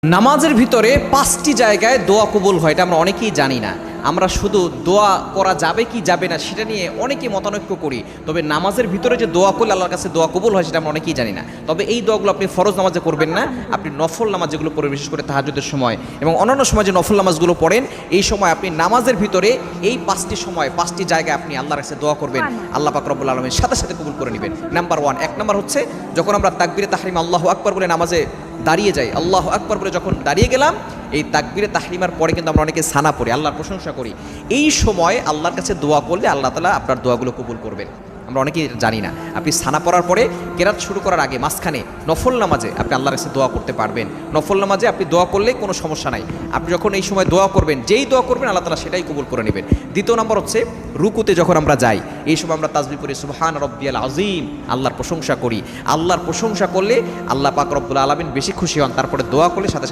নামাজের ভিতরে 5টি জায়গায় দোয়া কবুল হয়, এটা আমরা অনেকেই জানি না। আমরা শুধু দোয়া করা যাবে কি যাবে না সেটা নিয়ে অনেকে মতানৈক্য করি, তবে নামাজের ভিতরে যে দোয়া করলে আল্লাহর কাছে দোয়া কবুল হয় সেটা আমরা অনেকেই জানি না। তবে এই দোয়াগুলো আপনি ফরজ নামাজে করবেন না, আপনি নফল নামাজ যেগুলো পড়েন, বিশেষ করে তাহাজ্জুদের সময় এবং অন্যান্য সময় যে নফল নামাজগুলো পড়েন, এই সময় আপনি নামাজের ভিতরে এই 5টি সময় 5টি জায়গায় আপনি আল্লাহর কাছে দোয়া করবেন, আল্লাহ পাক রব্বুল আলামিন সাথে সাথে কবুল করে নেবেন। নাম্বার 1, 1 নম্বর হচ্ছে যখন আমরা তাকবীরে তাহরিম আল্লাহু আকবার বলে নামাজে দাঁড়িয়ে যাই, আল্লাহু আকবার বলে যখন দাঁড়িয়ে গেলাম, এই তাকবীরে তাহরিমার পরে কিন্তু আমরা অনেকে সানা পড়ি, আল্লাহর প্রশংসা করি। এই সময় আল্লাহর কাছে দোয়া করলে আল্লাহ তাআলা আপনার দোয়াগুলো কবুল করবেন, আমরা অনেকেই জানি না। আপনি সানা পড়ার পরে কেরাত শুরু করার আগে মাঝখানে নফল নামাজে আপনি আল্লাহর কাছে দোয়া করতে পারবেন। নফল নামাজে আপনি দোয়া করলে কোনো সমস্যা নাই। আপনি যখন এই সময় দোয়া করবেন, যেই দোয়া করবেন আল্লাহ তাআলা সেটাই কবুল করে নেবেন। দ্বিতীয় নম্বর হচ্ছে রুকুতে যখন আমরা যাই, এই সময় আমরা তাসবিহ পড়ি সুবহান রব্বিয়াল আযীম, আল্লাহর প্রশংসা করি। আল্লাহর প্রশংসা করলে আল্লাহ পাক রব্বুল আলামিন বেশি খুশি হন, তারপরে দোয়া করলে সাথে সাথে